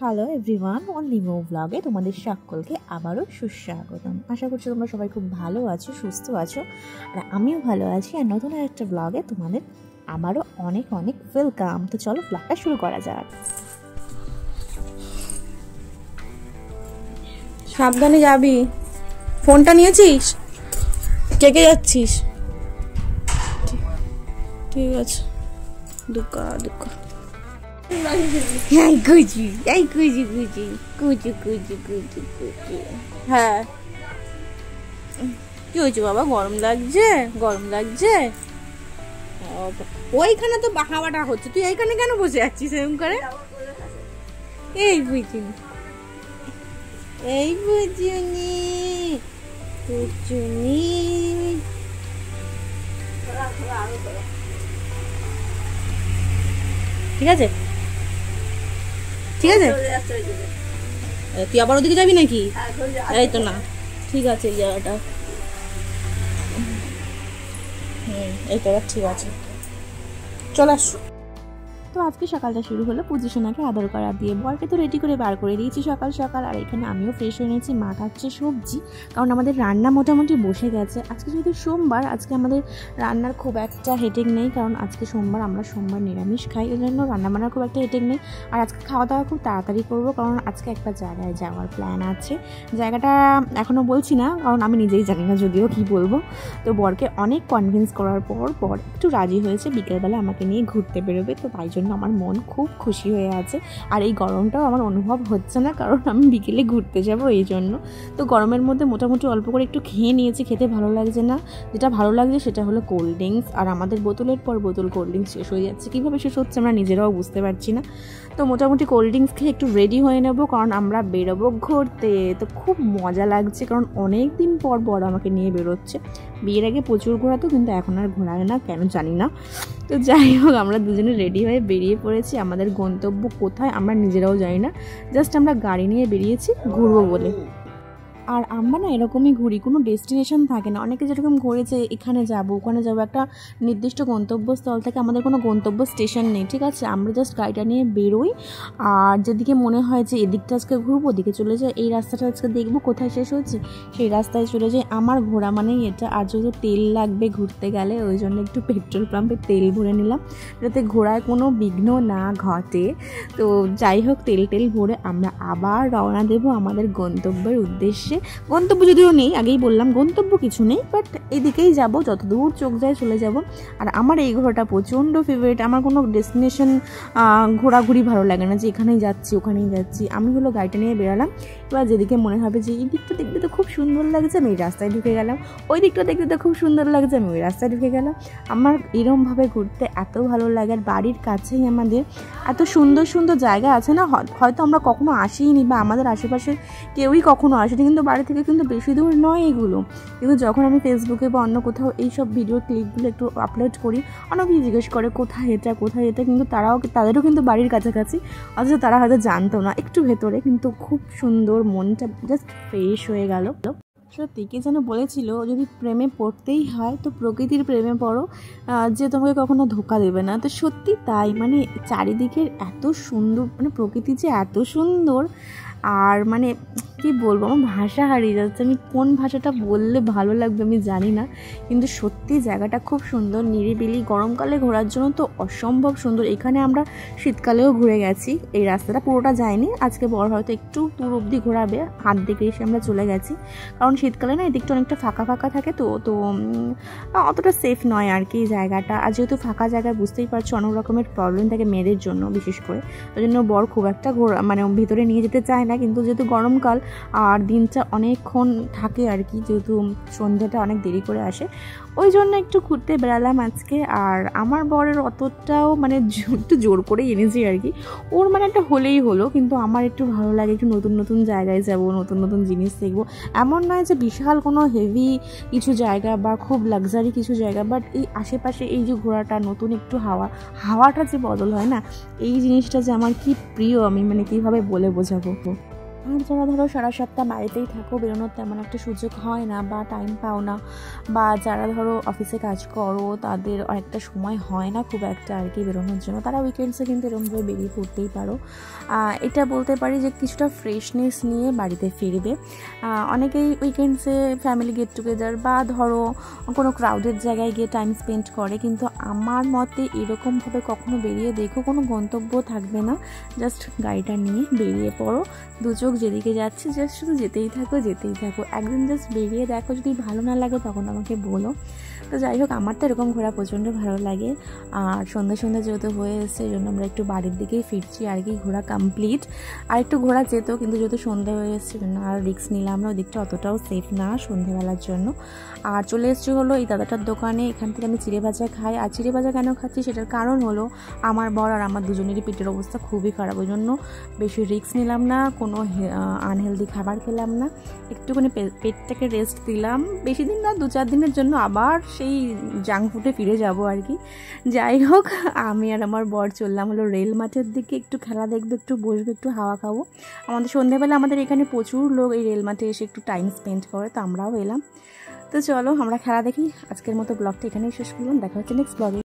Hello everyone, অনলিমো ব্লগে তোমাদের সকলকে আবারও সুস্বাগতম। আশা করছি তোমরা সবাই খুব ভালো আছো, সুস্থ আছো, আর আমিও ভালো আছি। আর নতুন একটা ব্লগে তোমাদের আবারও অনেক অনেক ওয়েলকাম। তো চলো ব্লগটা শুরু করা যাক। সাবধানে যাবি। ফোনটা নিয়েছিস? কে কে যাচ্ছিস? ঠিক আছে, দুকা দুকা। হ্যাঁ, কি হয়েছে বাবা? গরম লাগছে? গরম লাগছে? ওইখানে তো হাওয়াটা হচ্ছে, তুই এইখানে কেন বসে আছিস এরকম করে? এই বুঝিনি, এই বুঝিনি, বুঝিনি। ঠিক আছে, ঠিক আছে। তুই আবার ওদিকে যাবি নাকি? এই তো না, ঠিক আছে এই জায়গাটা। এই তো ঠিক আছে, চলে আস। তো আজকে সকালটা শুরু হলো পজিশনাকে আদর করা দিয়ে। বরকে তো রেডি করে বার করে দিয়েছি সকাল সকাল। আর এখানে আমিও ফ্রেশ হয়ে নিয়েছি। মা কাটছে সবজি, কারণ আমাদের রান্না মোটামুটি বসে গেছে। আজকে যেহেতু সোমবার, আজকে আমাদের রান্নার খুব একটা হেডেক নেই, কারণ আজকে সোমবার, আমরা সোমবার নিরামিষ খাই, ওই জন্য রান্নাবান্নার খুব একটা হেডেক নেই। আর আজকে খাওয়া দাওয়া খুব তাড়াতাড়ি করবো, কারণ আজকে একটা জায়গায় যাওয়ার প্ল্যান আছে। জায়গাটা এখনও বলছি না, কারণ আমি নিজেই জানি না যদিও কী বলবো। তো বরকে অনেক কনভিন্স করার পর বর একটু রাজি হয়েছে বিকেলবেলা আমাকে নিয়ে ঘুরতে বেরোবে। তো তাই জন্য আমার মন খুব খুশি হয়ে আছে। আর এই গরমটাও আমার অনুভব হচ্ছে না, কারণ আমি বিকেলে ঘুরতে যাব এই জন্য। তো গরমের মধ্যে মোটামুটি অল্প করে একটু খেয়ে নিয়েছি, খেতে ভালো লাগছে না। যেটা ভালো লাগছে সেটা হলো কোল্ড ড্রিঙ্কস। আর আমাদের বোতলের পর বোতল কোল্ড ড্রিঙ্কস শেষ হয়ে যাচ্ছে। কীভাবে শেষ হচ্ছে আমরা নিজেরাও বুঝতে পারছি না। তো মোটামুটি কোল্ড ড্রিঙ্কস খেয়ে একটু রেডি হয়ে নেব, কারণ আমরা বেরোবো ঘুরতে। তো খুব মজা লাগছে, কারণ অনেক দিন পর বড় আমাকে নিয়ে বেরোচ্ছে। বিয়ের আগে প্রচুর ঘোরাতো, কিন্তু এখন আর ঘোরায় না, কেন জানি না। তো যাই হোক, আমরা দুজনে রেডি হয়ে বেরিয়ে পড়েছি। আমাদের গন্তব্য কোথায় আমরা নিজেরাও জানি না, জাস্ট আমরা গাড়ি নিয়ে বেরিয়েছি ঘুরবো বলে। আর আমরা না এরকমই ঘুরি, কোনো ডেস্টিনেশন থাকে না। অনেকে যেরকম ঘুরেছে এখানে যাব ওখানে যাব, একটা নির্দিষ্ট গন্তব্যস্থল থেকে আমাদের কোনো গন্তব্য স্টেশন নেই, ঠিক আছে। আমরা জাস্ট গাড়িটা নিয়ে বেরোই, আর যেদিকে মনে হয় যে এদিকটা আজকে ঘুরবো ওদিকে চলে যাই, এই রাস্তাটা আজকে দেখবো কোথায় শেষ হচ্ছে সেই রাস্তায় চলে যাই। আমার ঘোরা মানেই এটা। আর যেহেতু তেল লাগবে ঘুরতে গেলে, ওই জন্য একটু পেট্রোল পাম্পে তেল ভরে নিলাম, যাতে ঘোরায় কোনো বিঘ্ন না ঘটে। তো যাই হোক, তেল ভরে আমরা আবার রওনা দেবো আমাদের গন্তব্যের উদ্দেশ্যে। গন্তব্য যদিও নেই, আগেই বললাম গন্তব্য কিছু নেই, বাট এদিকেই যাব, যত দূর চোখ যায় চলে যাব। আর আমার এই ঘোরাটা প্রচণ্ড ফেভারিট। আমার কোনো ডেস্টিনেশন ঘোরাঘুরি ভালো লাগে না, যে এখানেই যাচ্ছি ওখানেই যাচ্ছি। আমি হলো গাড়িটা নিয়ে বেরালাম, এবার যেদিকে মনে হবে যে এই দিকটা দেখতে তো খুব সুন্দর লাগছে, আমি এই রাস্তায় ঢুকে গেলাম। ওই দিকটা দেখতে তো খুব সুন্দর লাগছে, আমি ওই রাস্তায় ঢুকে গেলাম। আমার এরমভাবে ঘুরতে এত ভালো লাগে। আর বাড়ির কাছেই আমাদের এত সুন্দর সুন্দর জায়গা আছে না, হয়তো আমরা কখনো আসিনি, বা আমাদের আশেপাশে কেউই কখনো আসেনি, কিন্তু বাড়ি থেকে কিন্তু বেশি দূর নয় এগুলো। কিন্তু যখন আমি ফেসবুকে বা অন্য কোথাও এইসব ভিডিও ক্লিপগুলো একটু আপলোড করি, অনেকেই জিজ্ঞেস করে কোথায় এটা কোথায় এটা, কিন্তু তাদেরও কিন্তু বাড়ির কাছাকাছি, অথচ তারা হয়তো জানতো না। একটু ভেতরে, কিন্তু খুব সুন্দর, মনটা জাস্ট ফ্রেশ হয়ে গেল। সত্যি কে যেন বলেছিল, যদি প্রেমে পড়তেই হয় তো প্রকৃতির প্রেমে পড়ো, যে তোমাকে কখনো ধোকা দেবে না। তো সত্যি তাই, মানে চারিদিকের এত সুন্দর, মানে প্রকৃতি যে এত সুন্দর, আর মানে কি বলবো, আমার ভাষা হারিয়ে যাচ্ছে। আমি কোন ভাষাটা বললে ভালো লাগবে আমি জানি না, কিন্তু সত্যি জায়গাটা খুব সুন্দর, নিরিবিলি। গরমকালে ঘোরার জন্য তো অসম্ভব সুন্দর। এখানে আমরা শীতকালেও ঘুরে গেছি, এই রাস্তাটা পুরোটা যায়নি। আজকে বড় হয়তো একটু দূর অবধি ঘোরাবে, হাত দেখে এসে আমরা চলে গেছি, কারণ শীতকালে না এদিকটা অনেকটা ফাঁকা ফাঁকা থাকে, তো অতটা সেফ নয় আর কি জায়গাটা। আর যেহেতু ফাঁকা জায়গায় বুঝতেই পারছো অনেক রকমের প্রবলেম থাকে মেয়েদের জন্য বিশেষ করে, ওই জন্য বর খুব একটা মানে ভিতরে নিয়ে যেতে চায় না। কিন্তু যেহেতু গরমকাল আর দিনটা অনেকক্ষণ থাকে আর কি, যেহেতু সন্ধ্যাটা অনেক দেরি করে আসে, ওই জন্য একটু ঘুরতে বেড়ালাম আজকে। আর আমার বরের অতটাও মানে একটু জোর করেই এনেছি আর কি, ওর মানে একটা হলেই হলো, কিন্তু আমার একটু ভালো লাগে, একটু নতুন নতুন জায়গায় যাব, নতুন নতুন জিনিস দেখবো। এমন নয় যে বিশাল কোনো হেভি কিছু জায়গা বা খুব লাক্সারি কিছু জায়গা, বাট এই আশেপাশে এই যে ঘোরাটা, নতুন একটু হাওয়াটা যে বদল হয় না, এই জিনিসটা যে আমার কি প্রিয়, আমি মানে কীভাবে বলে বোঝাবো। আর যারা ধরো সারা সপ্তাহ বাড়িতেই থাকো, বেরোনোর তেমন একটা সুযোগ হয় না বা টাইম পাও না, বা যারা ধরো অফিসে কাজ করো তাদের অনেকটা সময় হয় না খুব একটা আর কি বেরোনোর জন্য, তারা উইকেন্ডসে কিন্তু এরকমভাবে বেরিয়ে পড়তেই পারো। এটা বলতে পারি যে কিছুটা ফ্রেশনেস নিয়ে বাড়িতে ফিরবে। অনেকেই উইকেন্ডসে ফ্যামিলি গেট টুগেদার বা ধরো কোনো ক্রাউডেড জায়গায় গিয়ে টাইম স্পেন্ড করে, কিন্তু আমার মতে এরকমভাবে কখনো বেরিয়ে দেখো, কোনো গন্তব্য থাকবে না, জাস্ট গাড়িটা নিয়ে বেরিয়ে পড়ো, দু চোখ যেদিকে যাচ্ছে জাস্ট শুধু যেতেই থাকো। একদিন জাস্ট বেরিয়ে দেখো, যদি ভালো না লাগে তখন আমাকে বলো। তো যাই হোক, আমার তো এরকম ঘোরা প্রচণ্ড ভালো লাগে। আর সন্ধ্যা যেহেতু হয়ে এসছে, এই জন্য আমরা একটু বাড়ির দিকেই ফিরছি আর কি। ঘোরা কমপ্লিট, আর একটু ঘোরা যেত, কিন্তু যেহেতু সন্ধ্যা হয়ে এসছে জন্য আর রিস্ক নিলাম না, ওই দিকটা অতটাও সেফ না সন্ধ্যেবেলার জন্য। আর চলে এসছি হলো এই দাদাটার দোকানে। এখান থেকে আমি চিড়ে ভাজা খাই। আর চিড়ে ভাজা কেন খাচ্ছি সেটার কারণ হলো আমার বর আর আমার দুজনেরই পেটের অবস্থা খুবই খারাপ, ওই জন্য বেশি রিস্ক নিলাম না, কোনো আনহেলদি খাবার খেলাম না, একটুখানি পেটটাকে রেস্ট দিলাম। বেশি দিন না, 2-4 দিনের জন্য আবার সেই জাঙ্ক ফুডে ফিরে যাব আর কি। যাই হোক, আমি আর আমার বর চললাম হলো রেল মাঠের দিকে, একটু খেলা দেখবো, একটু বসবো, একটু হাওয়া খাবো। আমাদের সন্ধ্যেবেলা আমাদের এখানে প্রচুর লোক এই রেল মাঠে এসে একটু টাইম স্পেন্ড করে, তো আমরাও এলাম। তো চলো আমরা খেলা দেখি। আজকের মতো ব্লগটা এখানেই শেষ করলাম, দেখা হচ্ছে নেক্সট ব্লগে।